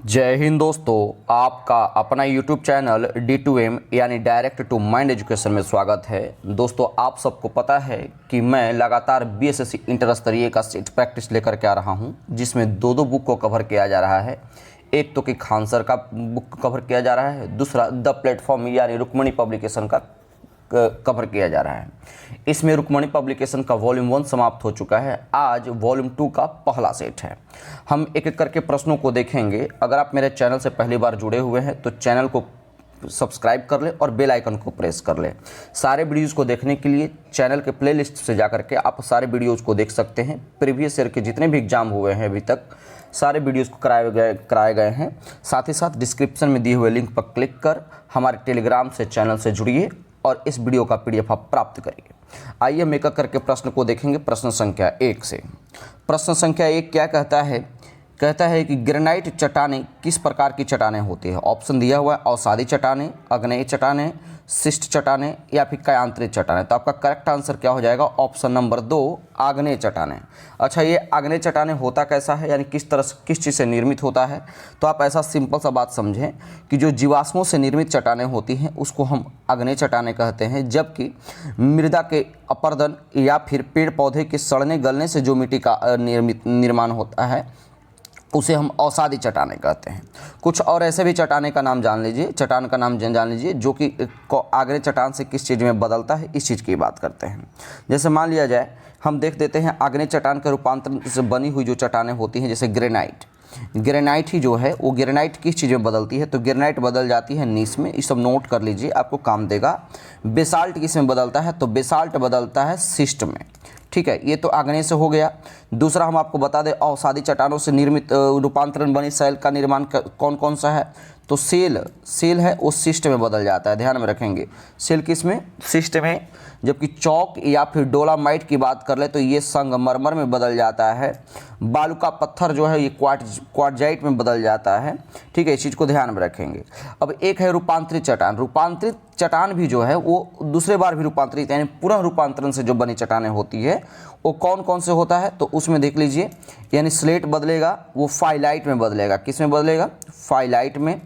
जय हिंद दोस्तों, आपका अपना YouTube चैनल D2M यानी डायरेक्ट टू माइंड एजुकेशन में स्वागत है। दोस्तों, आप सबको पता है कि मैं लगातार BSSC इंटर स्तरीय का सेट प्रैक्टिस लेकर के आ रहा हूं, जिसमें दो बुक को कवर किया जा रहा है। एक तो कि खान सर का बुक कवर किया जा रहा है, दूसरा द प्लेटफॉर्म यानी रुक्मणी पब्लिकेशन का कवर किया जा रहा है। इसमें रुक्मणी पब्लिकेशन का वॉल्यूम 1 समाप्त हो चुका है। आज वॉल्यूम 2 का पहला सेट है। हम एक एक करके प्रश्नों को देखेंगे। अगर आप मेरे चैनल से पहली बार जुड़े हुए हैं तो चैनल को सब्सक्राइब कर ले और बेल आइकन को प्रेस कर ले। सारे वीडियोज़ को देखने के लिए चैनल के प्लेलिस्ट से जाकर के आप सारे वीडियोज़ को देख सकते हैं। प्रीवियस ईयर के जितने भी एग्जाम हुए हैं अभी तक सारे वीडियोज़ को कराए गए हैं। साथ ही साथ डिस्क्रिप्शन में दिए हुए लिंक पर क्लिक कर हमारे टेलीग्राम से चैनल से जुड़िए और इस वीडियो का PDF आप प्राप्त करिए। आइए हम एक एक करके प्रश्न को देखेंगे। प्रश्न संख्या 1 से। प्रश्न संख्या 1 क्या कहता है? कहता है कि ग्रेनाइट चट्टानें किस प्रकार की चट्टानें होती है? ऑप्शन दिया हुआ है अवसादी चट्टानें, आग्नेय चट्टानें, शिष्ट चट्टानें या फिर कायांतरित चट्टानें। तो आपका करेक्ट आंसर क्या हो जाएगा? ऑप्शन नंबर 2 आग्नेय चट्टानें। अच्छा, ये आग्नेय चट्टानें होता कैसा है, यानी किस तरह से किस चीज़ से निर्मित होता है? तो आप ऐसा सिंपल सा बात समझें कि जो जीवाश्मों से निर्मित चट्टानें होती हैं उसको हम आग्नेय चट्टानें कहते हैं, जबकि मृदा के अपरदन या फिर पेड़ पौधे के सड़ने गलने से जो मिट्टी का निर्माण होता है उसे हम अवसादी चट्टानें कहते हैं। कुछ और ऐसे भी चट्टाने का नाम जान लीजिए, चट्टान का नाम जान लीजिए जो कि आग्नेय चट्टान से किस चीज़ में बदलता है, इस चीज़ की बात करते हैं। जैसे मान लिया जाए, हम देख देते हैं आग्नेय चट्टान के रूपांतरण से बनी हुई जो चट्टानें होती हैं, जैसे ग्रेनाइट ही जो है वो ग्रेनाइट किस चीज़ में बदलती है? तो ग्रेनाइट बदल जाती है नीस में। ये सब नोट कर लीजिए, आपको काम देगा। बेसाल्ट किस में बदलता है? तो बेसाल्ट बदलता है शिस्ट में। ठीक है, ये तो आग्नेय से हो गया। दूसरा हम आपको बता दें, अवसादी चट्टानों से निर्मित रूपांतरण बनी सेल का निर्माण कौन कौन सा है? तो सेल है वो शिस्ट में बदल जाता है। ध्यान में रखेंगे, सेल किस में? शिस्ट में। जबकि चौक या फिर डोलामाइट की बात कर ले तो ये संगमरमर में बदल जाता है। बालू का पत्थर जो है ये क्वार्टजाइट में बदल जाता है। ठीक है, इस चीज़ को ध्यान में रखेंगे। अब एक है रूपांतरित चट्टान। रूपांतरित चट्टान भी जो है वो दूसरे बार भी रूपांतरित यानी पुनः रूपांतरण से जो बनी चट्टानें होती है वो कौन कौन से होता है? तो उसमें देख लीजिए, यानी स्लेट बदलेगा, वो फाइलाइट में बदलेगा। किस में बदलेगा? फाइलाइट में।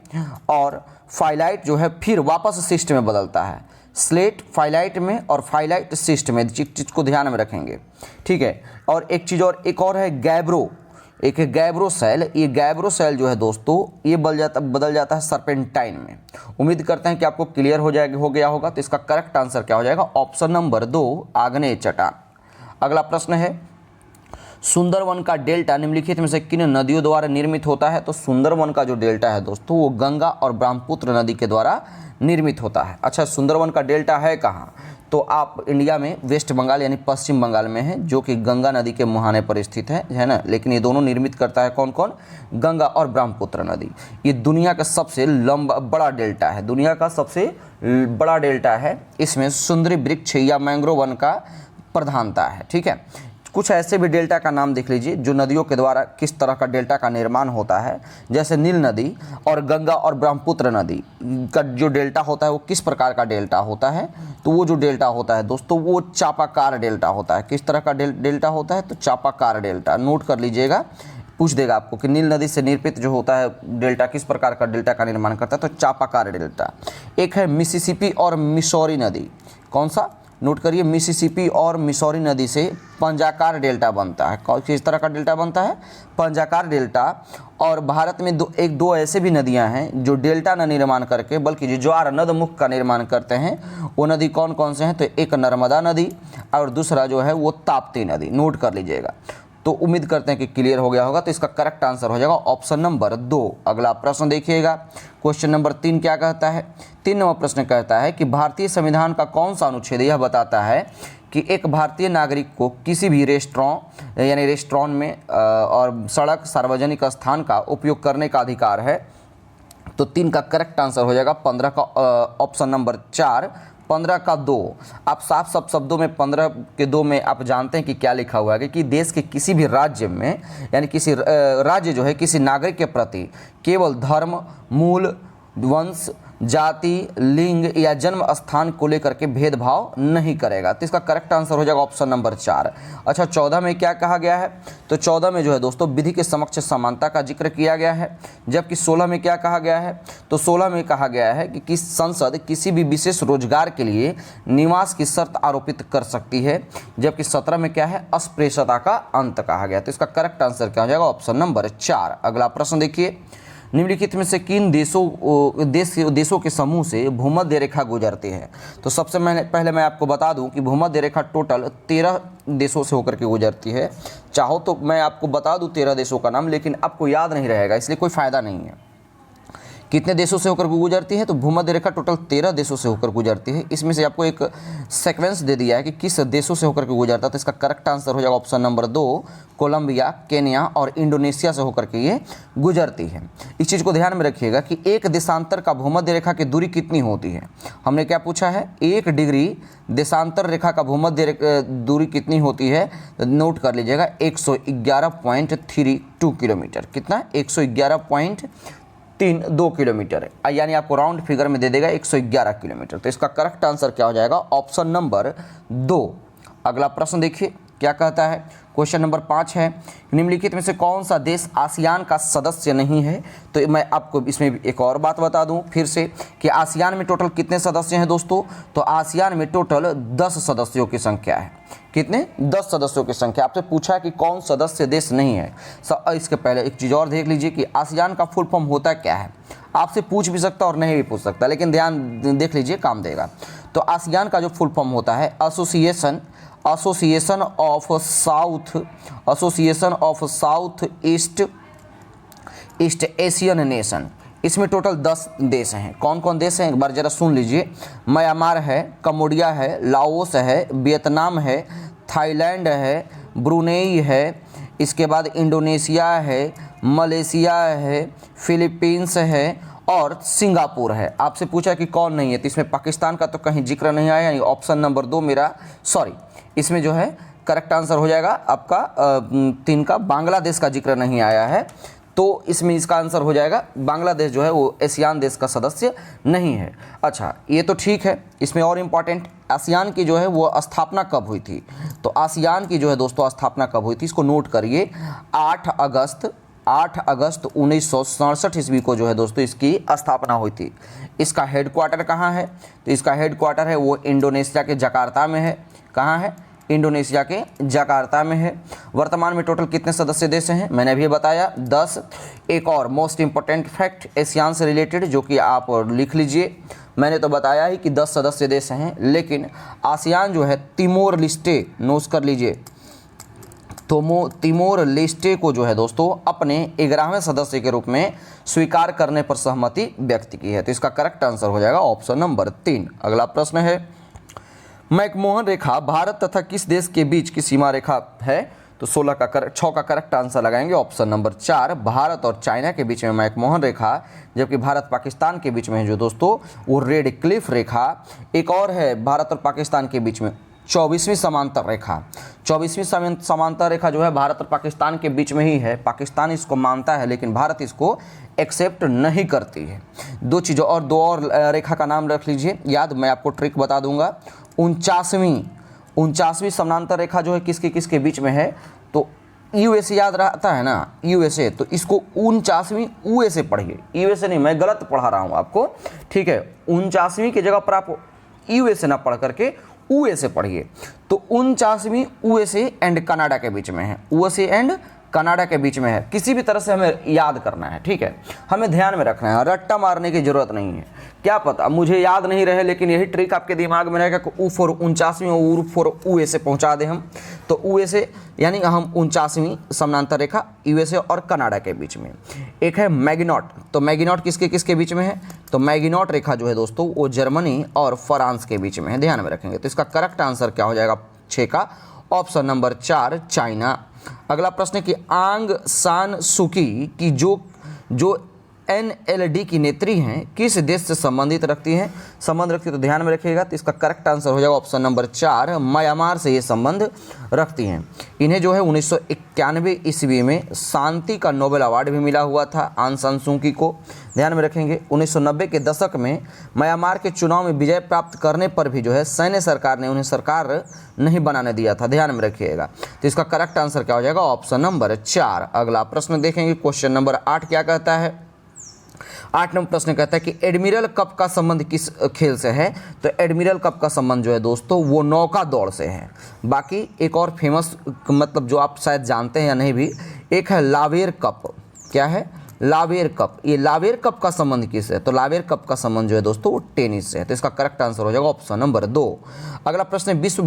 और फाइलाइट जो है फिर वापस शिस्ट में बदलता है। स्लेट फाइलाइट में और फाइलाइट शिस्ट में, चीज़ को ध्यान में रखेंगे। ठीक है, और एक और है गैब्रो। एक है गैब्रो सेल। ये गैब्रो सेल जो है दोस्तों ये बदल जाता है सर्पेंटाइन में। उम्मीद करते हैं कि आपको क्लियर हो गया होगा। तो इसका करेक्ट आंसर क्या हो जाएगा? ऑप्शन नंबर 2 आग्नेय चट्टान। अगला प्रश्न है, सुंदरवन का डेल्टा निम्नलिखित में से किन नदियों द्वारा निर्मित होता है? तो सुंदरवन का जो डेल्टा है दोस्तों वो गंगा और ब्रह्मपुत्र नदी के द्वारा निर्मित होता है। अच्छा, सुंदरवन का डेल्टा है कहाँ? तो आप इंडिया में वेस्ट बंगाल यानी पश्चिम बंगाल में है, जो कि गंगा नदी के मुहाने पर स्थित है ना। लेकिन ये दोनों निर्मित करता है कौन कौन? गंगा और ब्रह्मपुत्र नदी। ये दुनिया का सबसे बड़ा डेल्टा है। दुनिया का सबसे बड़ा डेल्टा है। इसमें सुंदरी वृक्ष या मैंग्रोव वन का प्रधानता है। ठीक है, कुछ ऐसे भी डेल्टा का नाम देख लीजिए जो नदियों के द्वारा किस तरह का डेल्टा का निर्माण होता है। जैसे नील नदी और गंगा और ब्रह्मपुत्र नदी का जो डेल्टा होता है वो किस प्रकार का डेल्टा होता है? तो वो जो डेल्टा होता है दोस्तों वो चापाकार डेल्टा होता है। किस तरह का डेल्टा होता है? तो चापाकार डेल्टा। नोट कर लीजिएगा, पूछ देगा आपको कि नील नदी से निर्मित जो होता है डेल्टा किस प्रकार का डेल्टा का निर्माण करता है? तो चापाकार डेल्टा। एक है मिसिसिपी और मिसौरी नदी। कौन सा? नोट करिए, मिसिसिपी और मिसौरी नदी से पंजाकार डेल्टा बनता है। किस तरह का डेल्टा बनता है? पंजाकार डेल्टा। और भारत में दो ऐसे भी नदियां हैं जो डेल्टा न निर्माण करके बल्कि जो ज्वार नदमुख का निर्माण करते हैं। वो नदी कौन कौन से हैं? तो एक नर्मदा नदी और दूसरा जो है वो ताप्ती नदी। नोट कर लीजिएगा। तो उम्मीद करते हैं कि क्लियर हो गया होगा। तो इसका करेक्ट आंसर हो जाएगा ऑप्शन नंबर 2। अगला प्रश्न देखिएगा, क्वेश्चन नंबर 3 क्या कहता है? 3 नंबर प्रश्न कहता है कि भारतीय संविधान का कौन सा अनुच्छेद यह बताता है कि एक भारतीय नागरिक को किसी भी रेस्टोरेंट में और सड़क सार्वजनिक स्थान का उपयोग करने का अधिकार है? तो 3 का करेक्ट आंसर हो जाएगा 15 का ऑप्शन नंबर 4 15 का 2। आप साफ सब शब्दों में 15 के 2 में आप जानते हैं कि क्या लिखा हुआ है कि देश के किसी भी राज्य में यानी किसी राज्य जो है किसी नागरिक के प्रति केवल धर्म, मूल, वंश, जाति, लिंग या जन्म स्थान को लेकर के भेदभाव नहीं करेगा। तो इसका करेक्ट आंसर हो जाएगा ऑप्शन नंबर 4। अच्छा, 14 में क्या कहा गया है? तो 14 में जो है दोस्तों विधि के समक्ष समानता का जिक्र किया गया है। जबकि 16 में क्या कहा गया है? तो 16 में कहा गया है कि संसद किसी भी विशेष रोजगार के लिए निवास की शर्त आरोपित कर सकती है। जबकि 17 में क्या है? अस्पृश्यता का अंत कहा गया। तो इसका करेक्ट आंसर क्या हो जाएगा? Option number 4। अगला प्रश्न देखिए, निम्नलिखित में से किन देशों के समूह से भूमध्य रेखा गुजरती है? तो सबसे पहले मैं आपको बता दूं कि भूमध्य रेखा टोटल 13 देशों से होकर के गुजरती है। चाहो तो मैं आपको बता दूं 13 देशों का नाम, लेकिन आपको याद नहीं रहेगा, इसलिए कोई फ़ायदा नहीं है। कितने देशों से होकर गुजरती है? तो भूमध्य रेखा टोटल 13 देशों से होकर गुजरती है। इसमें से आपको एक सीक्वेंस दे दिया है कि किस देशों से होकर के गुजरता है। तो इसका करेक्ट आंसर हो जाएगा ऑप्शन नंबर 2, कोलंबिया, केन्या और इंडोनेशिया से होकर के ये गुजरती है। इस चीज़ को ध्यान में रखिएगा कि एक देशांतर का भूमध्य रेखा की दूरी कितनी होती है। हमने क्या पूछा है? 1 डिग्री देशांतर रेखा का भूमध्य दूरी कितनी होती है? तो नोट कर लीजिएगा 111.32 किलोमीटर। कितना? 111.32 किलोमीटर, यानी आपको राउंड फिगर में दे देगा 111 किलोमीटर। तो इसका करेक्ट आंसर क्या हो जाएगा? Option number 2। अगला प्रश्न देखिए क्या कहता है। क्वेश्चन नंबर 5 है, निम्नलिखित में से कौन सा देश आसियान का सदस्य नहीं है? तो मैं आपको इसमें एक और बात बता दूं फिर से कि आसियान में टोटल कितने सदस्य हैं दोस्तों? तो आसियान में टोटल 10 सदस्यों की संख्या है। कितने? 10 सदस्यों की संख्या। आपसे पूछा है कि कौन सदस्य देश नहीं है। इसके पहले एक चीज़ और देख लीजिए कि आसियान का फुल फॉर्म होता क्या है। आपसे पूछ भी सकता और नहीं भी पूछ सकता, लेकिन ध्यान देख लीजिए, काम देगा। तो आसियान का जो फुल फॉर्म होता है association of south east Asian nation. इसमें टोटल 10 देश हैं। कौन कौन देश हैं एक बार ज़रा सुन लीजिए। म्यांमार है, कंबोडिया है, लाओस है, वियतनाम है, थाईलैंड है, ब्रुनेई है, इसके बाद इंडोनेशिया है, मलेशिया है, फिलीपींस है और सिंगापुर है। आपसे पूछा कि कौन नहीं है, तो इसमें पाकिस्तान का तो कहीं जिक्र नहीं आया, यानी ऑप्शन नंबर 2 मेरा इसमें जो है करेक्ट आंसर हो जाएगा आपका 3 का बांग्लादेश का जिक्र नहीं आया है। तो इसमें इसका आंसर हो जाएगा बांग्लादेश जो है वो एशियान देश का सदस्य नहीं है। अच्छा, ये तो ठीक है। इसमें और इम्पॉर्टेंट, आसियान की जो है वो स्थापना कब हुई थी? तो आसियान की जो है दोस्तों स्थापना कब हुई थी, इसको नोट करिए। 8 अगस्त 1967 ईस्वी को जो है दोस्तों इसकी स्थापना हुई थी। इसका हेडक्वार्टर कहाँ है? तो इसका हेडक्वार्टर है वो इंडोनेशिया के जकार्ता में है। कहाँ है? इंडोनेशिया के जकार्ता में है। वर्तमान में टोटल कितने सदस्य देश हैं? मैंने अभी बताया 10। एक और मोस्ट इंपॉर्टेंट फैक्ट एशियान से रिलेटेड जो कि आप लिख लीजिए। मैंने तो बताया ही कि 10 सदस्य देश हैं, लेकिन आसियान जो है तिमोर लेस्टे, नोट कर लीजिए, तो तिमोर लेस्टे को जो है दोस्तों अपने 11वें सदस्य के रूप में स्वीकार करने पर सहमति व्यक्त की है। तो इसका करेक्ट आंसर हो जाएगा ऑप्शन नंबर 3। अगला प्रश्न है, मैकमोहन रेखा भारत तथा किस देश के बीच की सीमा रेखा है? तो 6 का करेक्ट आंसर लगाएंगे ऑप्शन नंबर 4। भारत और चाइना के बीच में मैकमोहन रेखा, जबकि भारत पाकिस्तान के बीच में जो दोस्तों वो रेड क्लिफ रेखा। एक और है भारत और पाकिस्तान के बीच में 24वीं समांतर रेखा। 24वीं समांतर रेखा जो है भारत और पाकिस्तान के बीच में ही है। पाकिस्तान इसको मानता है लेकिन भारत इसको एक्सेप्ट नहीं करती है। दो और रेखा का नाम रख लीजिए याद, मैं आपको ट्रिक बता दूंगा। 49वीं समांतर रेखा जो है किसके बीच में है? तो यूएसए याद रहता है ना, यूएसए, तो इसको 49वीं यूएसए पढ़िए। यूएसए नहीं, मैं गलत पढ़ा रहा हूँ आपको, ठीक है। 49वीं की जगह पर आप यूएसए ना पढ़ करके यूएसए पढ़िए। तो 49वीं यूएसए एंड कनाडा के बीच में है। यूएसए एंड कनाडा के बीच में है। किसी भी तरह से हमें याद करना है, ठीक है, हमें ध्यान में रखना है, रट्टा मारने की जरूरत नहीं है। क्या पता मुझे याद नहीं रहे, लेकिन यही ट्रिक आपके दिमाग में रहेगा कि ऊ फॉर 49वीं और ऊ फॉर यूएसए पहुंचा दे हम। तो यूएसए यानी हम 49वीं समानांतर रेखा यूएसए और कनाडा के बीच में। एक है मैगिनॉट, तो मैगिनॉट किसके बीच में है? तो मैगिनॉट रेखा जो है दोस्तों वो जर्मनी और फ्रांस के बीच में है, ध्यान में रखेंगे। तो इसका करेक्ट आंसर क्या हो जाएगा 6 का ऑप्शन नंबर 4 चाइना। अगला प्रश्न है कि आंग सान सुकी की जो NLD की नेत्री हैं किस देश से संबंध रखती हैं? तो ध्यान में रखिएगा। तो इसका करेक्ट आंसर हो जाएगा ऑप्शन नंबर 4, म्यांमार से ये संबंध रखती हैं। इन्हें जो है 1991 ईस्वी में शांति का नोबेल अवार्ड भी मिला हुआ था, आंग सान सू की को। ध्यान में रखेंगे 1990 के दशक में म्यांमार के चुनाव में विजय प्राप्त करने पर भी जो है सैन्य सरकार ने उन्हें सरकार नहीं बनाने दिया था। ध्यान में रखिएगा। तो इसका करेक्ट आंसर क्या हो जाएगा? Option number 4। अगला प्रश्न देखेंगे, क्वेश्चन नंबर 8 क्या कहता है? 8 नंबर प्रश्न कहता है कि एडमिरल कप का संबंध किस खेल से है? तो एडमिरल कप का संबंध जो है दोस्तों वो नौका दौड़ से है। बाकी एक और फेमस मतलब जो आप शायद जानते हैं या नहीं भी, एक है लावेर कप। क्या है? लावेर कप। ये लावेर कप का संबंध किस है? तो लावेर कप का संबंध जो है दोस्तों वो टेनिस से है। तो इसका करेक्ट आंसर हो जाएगा ऑप्शन नंबर 2। अगला प्रश्न है, विश्व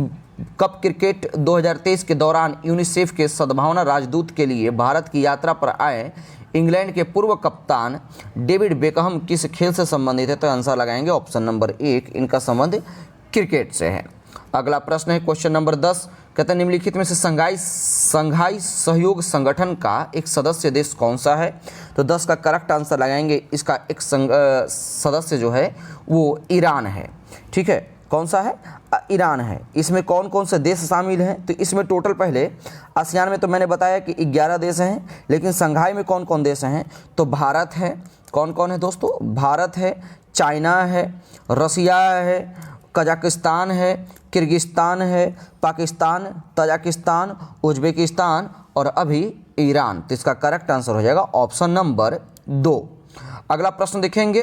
कप क्रिकेट 2023 के दौरान यूनिसेफ के सद्भावना राजदूत के लिए भारत की यात्रा पर आए इंग्लैंड के पूर्व कप्तान डेविड बेकहम किस खेल से संबंधित है? तो आंसर लगाएंगे ऑप्शन नंबर 1, इनका संबंध क्रिकेट से है। अगला प्रश्न है क्वेश्चन नंबर 10, कहते हैं निम्नलिखित में से संघाई सहयोग संगठन का एक सदस्य देश कौन सा है? तो 10 का करेक्ट आंसर लगाएंगे। इसका एक सदस्य जो है वो ईरान है। ठीक है, कौन सा है? ईरान है। इसमें कौन कौन से देश शामिल हैं? तो इसमें टोटल पहले आसियान में तो मैंने बताया कि 11 देश हैं, लेकिन संघाई में कौन कौन देश हैं? तो भारत है। कौन कौन है दोस्तों? भारत है, चाइना है, रसिया है, कजाकिस्तान है, किर्गिस्तान है, पाकिस्तान, तजाकिस्तान, उज्बेकिस्तान और अभी ईरान। तो इसका करेक्ट आंसर हो जाएगा ऑप्शन नंबर 2। अगला प्रश्न देखेंगे,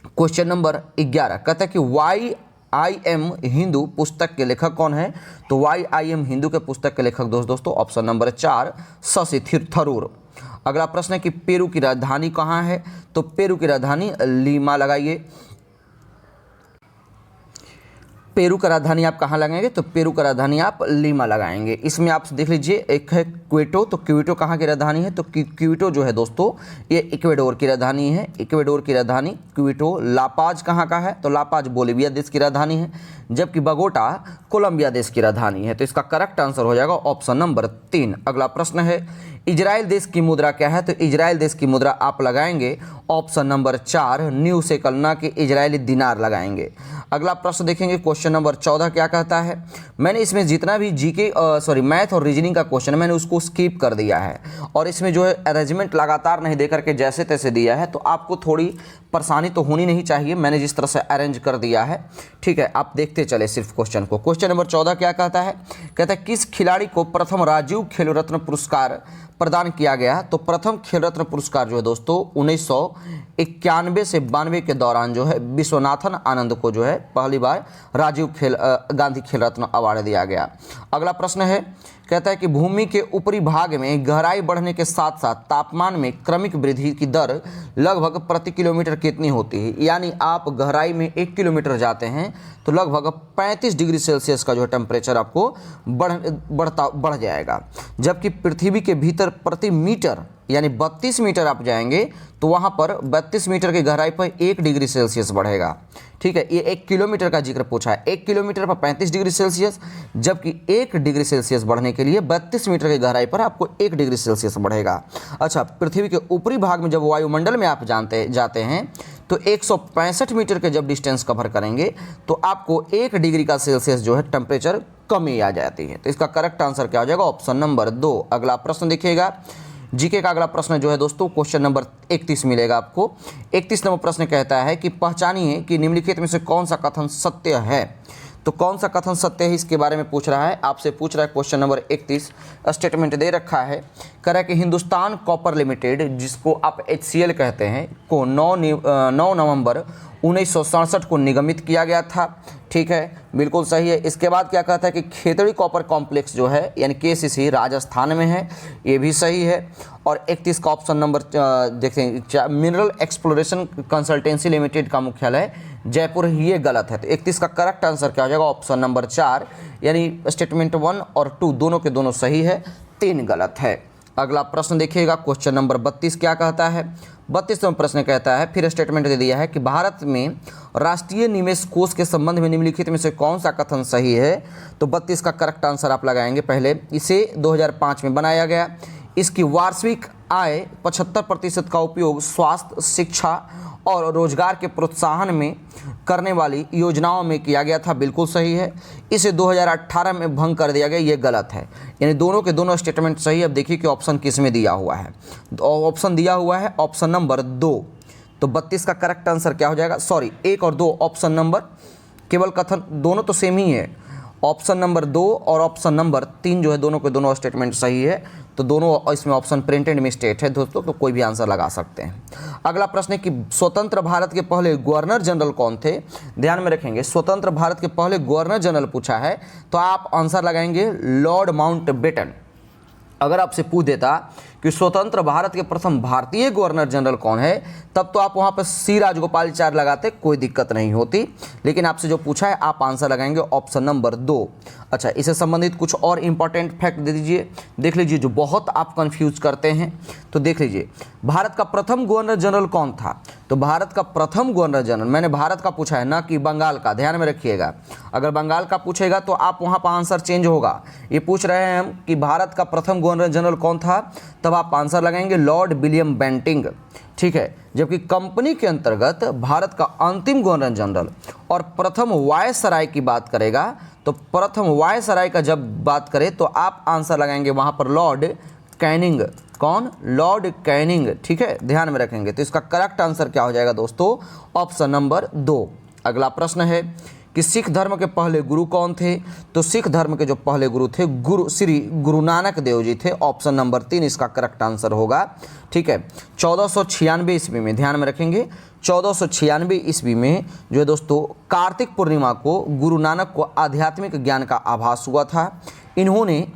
क्वेश्चन नंबर 11 कहता है कि YIM हिंदू पुस्तक के लेखक कौन है? तो YIM हिंदू के पुस्तक के लेखक दोस्तों ऑप्शन नंबर 4, शशि थरूर। अगला प्रश्न है कि पेरू की राजधानी कहाँ है? तो पेरू की राजधानी लीमा लगाइए। पेरू का राजधानी आप कहाँ लगाएंगे? तो पेरू का राजधानी आप लीमा लगाएंगे। इसमें आप देख लीजिए, एक है क्वेटो। तो क्वेटो कहाँ की राजधानी है? तो क्वेटो जो है दोस्तों ये इक्वेडोर की राजधानी है। इक्वेडोर की राजधानी क्वेटो। लापाज कहाँ का है? तो लापाज बोलिविया देश की राजधानी है, जबकि बगोटा कोलंबिया देश की राजधानी है। तो इसका करेक्ट आंसर हो जाएगा ऑप्शन नंबर 3। अगला प्रश्न है, इजराइल देश की मुद्रा क्या है? तो इजराइल देश की मुद्रा आप लगाएंगे ऑप्शन नंबर 4, न्यू शेकल, ना कि इजरायली दिनार लगाएंगे। अगला प्रश्न देखेंगे, क्वेश्चन नंबर 14 क्या कहता है? मैंने इसमें जितना भी मैथ और रीजनिंग का क्वेश्चन है मैंने उसको स्किप कर दिया है, और इसमें जो है अरेंजमेंट लगातार नहीं दे करके जैसे तैसे दिया है, तो आपको थोड़ी परेशानी तो होनी नहीं चाहिए। मैंने जिस तरह से अरेंज कर दिया है, ठीक है, आप देखते चले सिर्फ क्वेश्चन को। क्वेश्चन नंबर 14 क्या कहता है? कहता है किस खिलाड़ी को प्रथम राजीव खेल रत्न पुरस्कार प्रदान किया गया? तो प्रथम खेल रत्न पुरस्कार जो है दोस्तों 1991 से 92 के दौरान जो है विश्वनाथन आनंद को जो है पहली बार राजीव गांधी खेल रत्न अवार्ड दिया गया। अगला प्रश्न है, कहता है कि भूमि के ऊपरी भाग में गहराई बढ़ने के साथ साथ तापमान में क्रमिक वृद्धि की दर लगभग प्रति किलोमीटर कितनी होती है? यानी आप गहराई में 1 किलोमीटर जाते हैं तो लगभग 35 डिग्री सेल्सियस का जो है टेम्परेचर आपको बढ़ जाएगा, जबकि पृथ्वी के भीतर प्रति मीटर यानी 32 मीटर आप जाएंगे तो वहाँ पर 32 मीटर की गहराई पर 1 डिग्री सेल्सियस बढ़ेगा। ठीक है, ये 1 किलोमीटर का जिक्र पूछा है। 1 किलोमीटर पर 35 डिग्री सेल्सियस, जबकि 1 डिग्री सेल्सियस बढ़ने के लिए 32 मीटर की गहराई पर आपको 1 डिग्री सेल्सियस बढ़ेगा। अच्छा, पृथ्वी के ऊपरी भाग में जब वायुमंडल में आप जाते हैं तो 165 मीटर के जब डिस्टेंस कवर करेंगे तो आपको 1 डिग्री का सेल्सियस जो है टेम्परेचर कमी आ जाती है। तो इसका करेक्ट आंसर क्या हो जाएगा? Option number 2। अगला प्रश्न देखिएगा, जीके का अगला प्रश्न जो है दोस्तों क्वेश्चन नंबर 31 मिलेगा आपको। 31 नंबर प्रश्न कहता है कि पहचानिए कि निम्नलिखित में से कौन सा कथन सत्य है? तो कौन सा कथन सत्य है इसके बारे में पूछ रहा है, आपसे पूछ रहा है। क्वेश्चन नंबर 31 स्टेटमेंट दे रखा है, कह रहा है कि हिंदुस्तान कॉपर लिमिटेड, जिसको आप HCL कहते हैं, को 9 नवंबर 1967 को निगमित किया गया था। ठीक है, बिल्कुल सही है। इसके बाद क्या कहता है कि खेतड़ी कॉपर कॉम्प्लेक्स जो है यानी KCC राजस्थान में है, ये भी सही है। और 31 का ऑप्शन नंबर देखते हैं, मिनरल एक्सप्लोरेशन कंसल्टेंसी लिमिटेड का मुख्यालय जयपुर, ये गलत है। तो 31 का करेक्ट आंसर क्या हो जाएगा? ऑप्शन नंबर 4, यानी स्टेटमेंट 1 और 2 दोनों के दोनों सही है, 3 गलत है। अगला प्रश्न देखिएगा, क्वेश्चन नंबर 32 क्या कहता है? 32वां प्रश्न कहता है, फिर स्टेटमेंट दे दिया है कि भारत में राष्ट्रीय निवेश कोष के संबंध में निम्नलिखित में से कौन सा कथन सही है? तो 32 का करेक्ट आंसर आप लगाएंगे। पहले इसे 2005 में बनाया गया, इसकी वार्षिक आय 75% का उपयोग स्वास्थ्य, शिक्षा और रोजगार के प्रोत्साहन में करने वाली योजनाओं में किया गया था। बिल्कुल सही है। इसे 2018 में भंग कर दिया गया, ये गलत है। यानी दोनों के दोनों स्टेटमेंट सही है। अब देखिए कि ऑप्शन किस में दिया हुआ है। ऑप्शन दिया हुआ है ऑप्शन नंबर 2, तो 32 का करेक्ट आंसर क्या हो जाएगा? सॉरी, 1 और 2 ऑप्शन नंबर केवल कथन, दोनों तो सेम ही है। ऑप्शन नंबर 2 और ऑप्शन नंबर 3 जो है दोनों के दोनों स्टेटमेंट सही है। तो दोनों इसमें ऑप्शन प्रिंटेड मिस्टेक है दोस्तों, तो कोई भी आंसर लगा सकते हैं। अगला प्रश्न है कि स्वतंत्र भारत के पहले गवर्नर जनरल कौन थे? ध्यान में रखेंगे, स्वतंत्र भारत के पहले गवर्नर जनरल पूछा है तो आप आंसर लगाएंगे लॉर्ड माउंटबेटन। अगर आपसे पूछ देता कि स्वतंत्र भारत के प्रथम भारतीय गवर्नर जनरल कौन है, तब तो आप वहाँ पर सी राजगोपालाचारी लगाते, कोई दिक्कत नहीं होती। लेकिन आपसे जो पूछा है आप आंसर लगाएंगे ऑप्शन नंबर 2। अच्छा, इससे संबंधित कुछ और इंपॉर्टेंट फैक्ट दे दीजिए, देख लीजिए, जो बहुत आप कंफ्यूज करते हैं। तो देख लीजिए, भारत का प्रथम गवर्नर जनरल कौन था? तो भारत का प्रथम गवर्नर जनरल, मैंने भारत का पूछा है ना कि बंगाल का, ध्यान में रखिएगा। अगर बंगाल का पूछेगा तो आप वहाँ पर आंसर चेंज होगा। ये पूछ रहे हैं हम कि भारत का प्रथम गवर्नर जनरल कौन था, तब आप आंसर लगाएंगे लॉर्ड विलियम बेंटिंग। ठीक है। जबकि कंपनी के अंतर्गत भारत का अंतिम गवर्नर जनरल और प्रथम वायसराय की बात करेगा, तो प्रथम वायसराय का जब बात करें तो आप आंसर लगाएंगे वहाँ पर लॉर्ड कैनिंग। कौन? Lord Canning. ठीक है, ध्यान में रखेंगे। तो इसका करेक्ट आंसर क्या हो जाएगा दोस्तों? Option number 2। अगला प्रश्न है कि सिख धर्म के पहले गुरु कौन थे? तो सिख धर्म के जो पहले गुरु थे श्री गुरु नानक देव जी थे। ऑप्शन नंबर 3 इसका करेक्ट आंसर होगा। ठीक है, 1496 ईस्वी में, ध्यान में रखेंगे, 1496 ईस्वी में जो है दोस्तों कार्तिक पूर्णिमा को गुरु नानक को आध्यात्मिक ज्ञान का आभास हुआ था। इन्होंने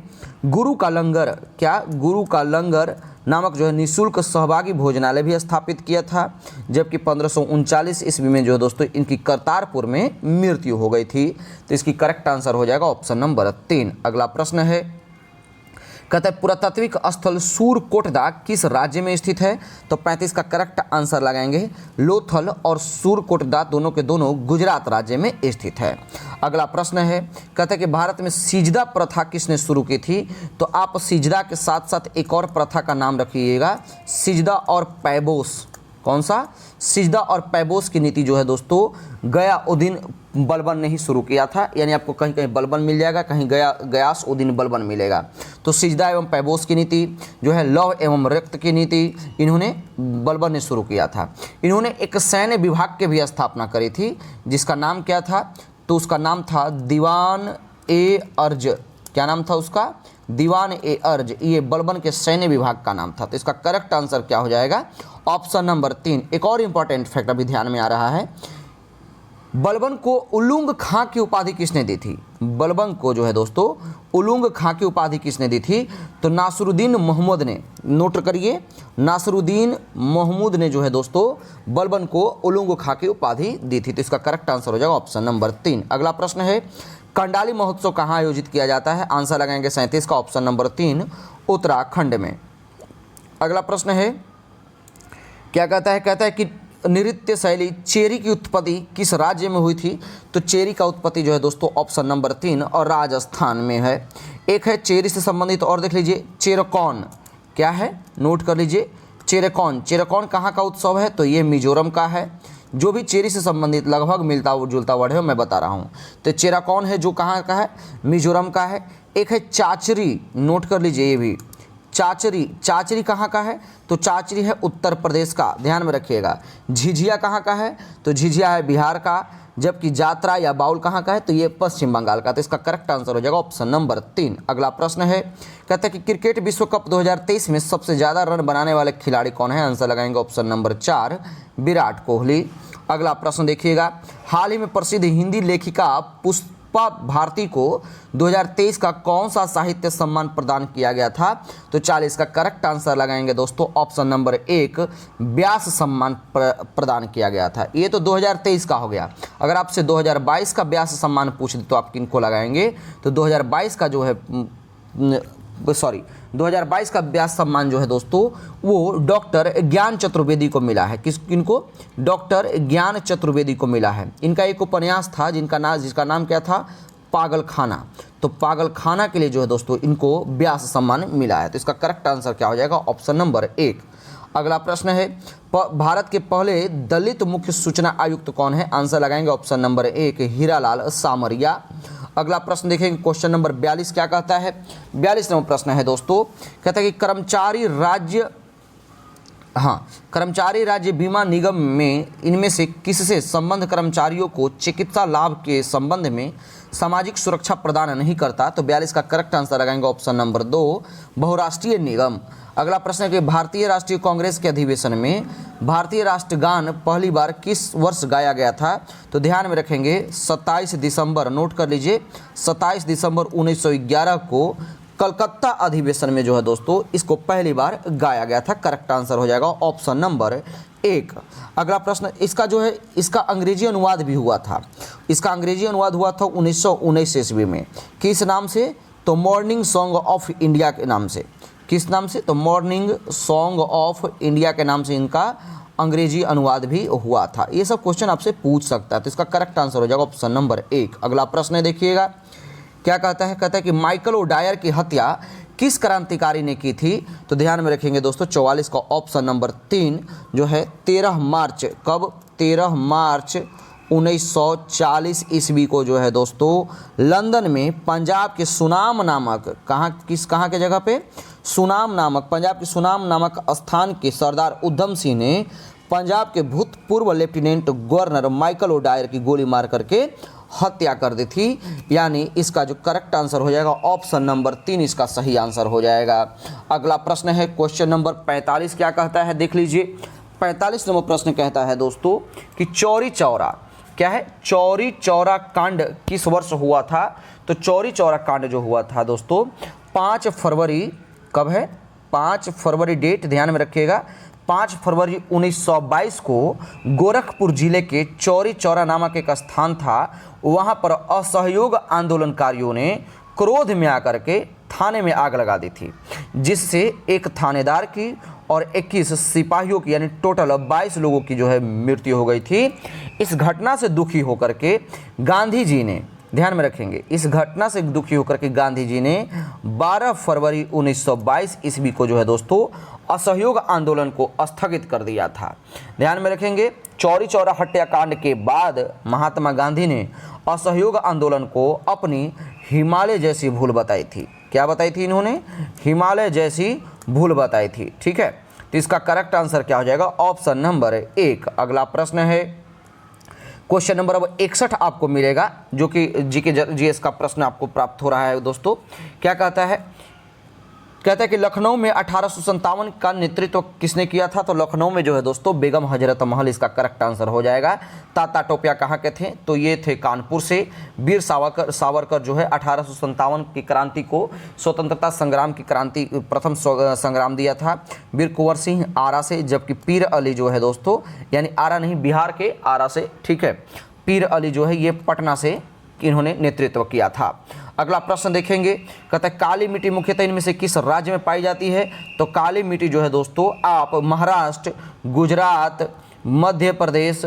गुरु का लंगर, क्या? गुरु का लंगर नामक जो है निःशुल्क सहभागी भोजनालय भी स्थापित किया था। जबकि 1539 ईस्वी में जो है दोस्तों इनकी करतारपुर में मृत्यु हो गई थी। तो इसकी करेक्ट आंसर हो जाएगा ऑप्शन नंबर 3। अगला प्रश्न है, कहते हैं पुरातात्विक स्थल सूरकोटदा किस राज्य में स्थित है? तो 35 का करेक्ट आंसर लगाएंगे लोथल और सूरकोटदा दोनों के दोनों गुजरात राज्य में स्थित है। अगला प्रश्न है, कहते हैं कि भारत में सिजदा प्रथा किसने शुरू की थी? तो आप सिजदा के साथ साथ एक और प्रथा का नाम रखिएगा, सिजदा और पैबोस। कौन सा? सिजदा और पैबोस की नीति जो है दोस्तों गयाउद्दीन बलबन ने ही शुरू किया था। यानी आपको कहीं कहीं बलबन मिल जाएगा, कहीं गयासउद्दीन बलबन मिलेगा। तो सिजदा एवं पैबोस की नीति जो है लव एवं रक्त की नीति इन्होंने बलबन ने शुरू किया था। इन्होंने एक सैन्य विभाग की भी स्थापना करी थी, जिसका नाम क्या था? तो उसका नाम था दीवान ए अर्ज। क्या नाम था उसका? दीवान ए अर्ज। ये बलबन के सैन्य विभाग का नाम था। तो इसका करेक्ट आंसर क्या हो जाएगा? Option number 3। एक और इंपॉर्टेंट फैक्ट अभी ध्यान में आ रहा है, बलबन को उलुंग खां की उपाधि किसने दी थी? बलबन को जो है दोस्तों उलुंग खां की उपाधि किसने दी थी? तो नासरुद्दीन महमूद ने। नोट करिए, नासरुद्दीन महमूद ने जो है दोस्तों बलबन को उलुंग खां की उपाधि दी थी। तो इसका करेक्ट आंसर हो जाएगा ऑप्शन नंबर 3। अगला प्रश्न है, कंडाली महोत्सव कहाँ आयोजित किया जाता है? आंसर लगाएंगे 37 का ऑप्शन नंबर 3 उत्तराखंड में। अगला प्रश्न है, क्या कहता है? कहता है कि नृत्य शैली चेरी की उत्पत्ति किस राज्य में हुई थी? तो चेरी का उत्पत्ति जो है दोस्तों ऑप्शन नंबर 3 और राजस्थान में है। एक है चेरी से संबंधित और देख लीजिए, चेरकॉन। क्या है? नोट कर लीजिए, चेरकॉन। चेरकॉन कहाँ का उत्सव है? तो ये मिजोरम का है। जो भी चेरी से संबंधित लगभग मिलता जुलता वर्ड है मैं बता रहा हूँ। तो चेराकॉन है जो कहाँ का है? मिजोरम का है। एक है चाचरी, नोट कर लीजिए ये भी, चाचरी। चाचरी कहाँ का है? तो चाचरी है उत्तर प्रदेश का, ध्यान में रखिएगा। झिझिया कहाँ का है? तो झिझिया है बिहार का। जबकि जात्रा या बाउल कहाँ का है? तो ये पश्चिम बंगाल का। तो इसका करेक्ट आंसर हो जाएगा ऑप्शन नंबर 3। अगला प्रश्न है, कहता है कि क्रिकेट विश्व कप 2023 में सबसे ज़्यादा रन बनाने वाले खिलाड़ी कौन है? आंसर लगाएंगे ऑप्शन नंबर 4 विराट कोहली। अगला प्रश्न देखिएगा, हाल ही में प्रसिद्ध हिंदी लेखिका पुष्पा भारती को 2023 का कौन सा साहित्य सम्मान प्रदान किया गया था? तो 40 का करेक्ट आंसर लगाएंगे दोस्तों ऑप्शन नंबर 1 व्यास सम्मान प्रदान किया गया था। ये तो 2023 का हो गया। अगर आपसे 2022 का व्यास सम्मान पूछ दे तो आप किनको लगाएंगे? तो 2022 का जो है 2022 का व्यास सम्मान जो है दोस्तों वो डॉक्टर ज्ञान चतुर्वेदी को मिला है। किनको? डॉक्टर ज्ञान चतुर्वेदी को मिला है। इनका एक उपन्यास था जिसका नाम क्या था? पागलखाना। तो पागलखाना के लिए जो है दोस्तों इनको व्यास सम्मान मिला है। तो इसका करेक्ट आंसर क्या हो जाएगा? Option number 1। अगला प्रश्न है भारत के पहले दलित मुख्य सूचना आयुक्त कौन है? आंसर लगाएंगे ऑप्शन नंबर 1 हीरालाल सामरिया। अगला प्रश्न देखेंगे, क्वेश्चन नंबर 42 क्या कहता है? 42 नंबर प्रश्न है दोस्तों, कहता है कि कर्मचारी राज्य बीमा निगम में इनमें से किससे संबंध कर्मचारियों को चिकित्सा लाभ के संबंध में सामाजिक सुरक्षा प्रदान नहीं करता? तो 42 का करेक्ट आंसर लगाएंगे ऑप्शन नंबर 2 बहुराष्ट्रीय निगम। अगला प्रश्न है कि भारतीय राष्ट्रीय कांग्रेस के अधिवेशन में भारतीय राष्ट्रगान पहली बार किस वर्ष गाया गया था? तो ध्यान में रखेंगे 27 दिसंबर, नोट कर लीजिए 27 दिसंबर 1911 को कलकत्ता अधिवेशन में जो है दोस्तों इसको पहली बार गाया गया था। करेक्ट आंसर हो जाएगा ऑप्शन नंबर 1। अगला प्रश्न, इसका जो है इसका अंग्रेजी अनुवाद भी हुआ था। इसका अंग्रेजी अनुवाद हुआ था 1919 ईस्वी में। किस नाम से? तो मॉर्निंग सॉन्ग ऑफ इंडिया के नाम से। किस नाम से? तो मॉर्निंग सॉन्ग ऑफ इंडिया के नाम से इनका अंग्रेजी अनुवाद भी हुआ था। ये सब क्वेश्चन आपसे पूछ सकता है। तो इसका करेक्ट आंसर हो जाएगा ऑप्शन नंबर 1। अगला प्रश्न है, देखिएगा क्या कहता है? कहता है कि माइकल ओडायर की हत्या किस क्रांतिकारी ने की थी? तो ध्यान में रखेंगे दोस्तों 44 का ऑप्शन नंबर 3 जो है 13 मार्च, कब? 13 मार्च 1940 ईस्वी को जो है दोस्तों लंदन में पंजाब के सुनाम नामक कहाँ के जगह पे? सुनाम नामक, पंजाब के सुनाम नामक स्थान के सरदार उधम सिंह ने पंजाब के भूतपूर्व लेफ्टिनेंट गवर्नर माइकल ओडायर की गोली मार करके हत्या कर दी थी। यानी इसका जो करेक्ट आंसर हो जाएगा ऑप्शन नंबर 3 इसका सही आंसर हो जाएगा। अगला प्रश्न है क्वेश्चन नंबर 45 क्या कहता है? देख लीजिए 45 नंबर प्रश्न कहता है दोस्तों कि चौरी चौरा, क्या है? चौरी चौरा कांड किस वर्ष हुआ था? तो चौरी चौरा कांड जो हुआ था दोस्तों 5 फरवरी, कब है? 5 फरवरी डेट ध्यान में रखिएगा। 5 फरवरी 1922 को गोरखपुर जिले के चौरी चौरा नामक एक स्थान था, वहां पर असहयोग आंदोलनकारियों ने क्रोध में आकर के थाने में आग लगा दी थी, जिससे एक थानेदार की और 21 सिपाहियों की यानी टोटल 22 लोगों की जो है मृत्यु हो गई थी। इस घटना से दुखी होकर के गांधी जी ने, ध्यान में रखेंगे, इस घटना से दुखी होकर के गांधी जी ने 12 फरवरी 1922 ईस्वी को जो है दोस्तों असहयोग आंदोलन को स्थगित कर दिया था। ध्यान में रखेंगे चौरी चौरा हत्याकांड के बाद महात्मा गांधी ने असहयोग आंदोलन को अपनी हिमालय जैसी भूल बताई थी। क्या बताई थी इन्होंने? हिमालय जैसी भूल बताई थी। ठीक है, तो इसका करेक्ट आंसर क्या हो जाएगा? Option number 1। अगला प्रश्न है क्वेश्चन नंबर अब 61 आपको मिलेगा, जो कि जीएस का प्रश्न आपको प्राप्त हो रहा है दोस्तों। क्या कहता है? कहता है कि लखनऊ में 1857 का नेतृत्व किसने किया था? तो लखनऊ में जो है दोस्तों बेगम हजरत महल इसका करेक्ट आंसर हो जाएगा। तात्या टोपिया कहाँ के थे? तो ये थे कानपुर से। वीर सावरकर जो है 1857 की क्रांति को, स्वतंत्रता संग्राम की क्रांति प्रथम संग्राम दिया था। वीर कुंवर सिंह आरा से, जबकि पीर अली जो है दोस्तों, यानी आरा नहीं बिहार के आरा से, ठीक है, पीर अली जो है ये पटना से इन्होंने नेतृत्व किया था। अगला प्रश्न देखेंगे, कहता है काली मिट्टी मुख्यतः इनमें से किस राज्य में पाई जाती है? तो काली मिट्टी जो है दोस्तों आप महाराष्ट्र, गुजरात, मध्य प्रदेश,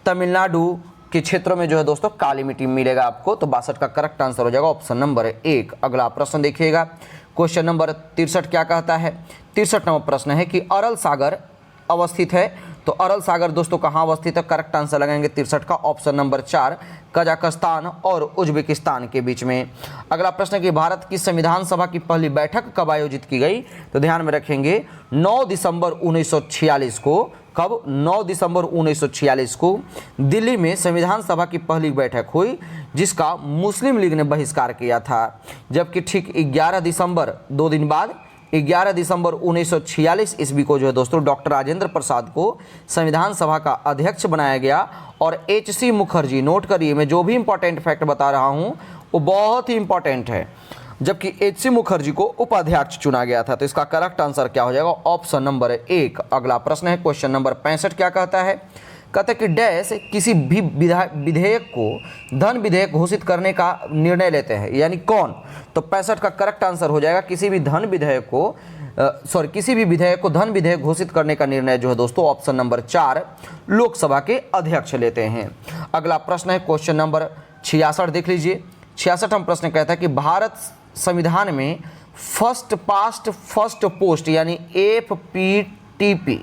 तमिलनाडु के क्षेत्रों में जो है दोस्तों काली मिट्टी मिलेगा आपको। तो 62 का करेक्ट आंसर हो जाएगा ऑप्शन नंबर 1। अगला प्रश्न देखिएगा क्वेश्चन नंबर 63 क्या कहता है? 63 नंबर प्रश्न है कि अरल सागर अवस्थित है। तो अरल सागर दोस्तों कहाँ अवस्थित है? करेक्ट आंसर लगाएंगे 63 का ऑप्शन नंबर 4 कजाकिस्तान और उज्बेकिस्तान के बीच में। अगला प्रश्न है कि भारत की संविधान सभा की पहली बैठक कब आयोजित की गई? तो ध्यान में रखेंगे 9 दिसंबर 1946 को। कब? 9 दिसंबर 1946 को दिल्ली में संविधान सभा की पहली बैठक हुई, जिसका मुस्लिम लीग ने बहिष्कार किया था। जबकि ठीक 11 दिसंबर, 2 दिन बाद 11 दिसंबर 1946 ईस्वी को जो है दोस्तों डॉक्टर राजेंद्र प्रसाद को संविधान सभा का अध्यक्ष बनाया गया और एच.सी. मुखर्जी, नोट करिए मैं जो भी इंपॉर्टेंट फैक्ट बता रहा हूं वो बहुत ही इंपॉर्टेंट है, जबकि एच.सी. मुखर्जी को उपाध्यक्ष चुना गया था। तो इसका करेक्ट आंसर क्या हो जाएगा? Option number 1। अगला प्रश्न है क्वेश्चन नंबर 65 क्या कहता है? कहते हैं कि डैश किसी भी विधेयक को धन विधेयक घोषित करने का निर्णय लेते हैं, यानी कौन? तो 65 का करेक्ट आंसर हो जाएगा किसी भी विधेयक को धन विधेयक घोषित करने का निर्णय जो है दोस्तों ऑप्शन नंबर 4 लोकसभा के अध्यक्ष लेते हैं। अगला प्रश्न है क्वेश्चन नंबर 66 देख लीजिए 66वां प्रश्न कहता है कि भारत संविधान में फर्स्ट पास्ट फर्स्ट पोस्ट यानी FPTP,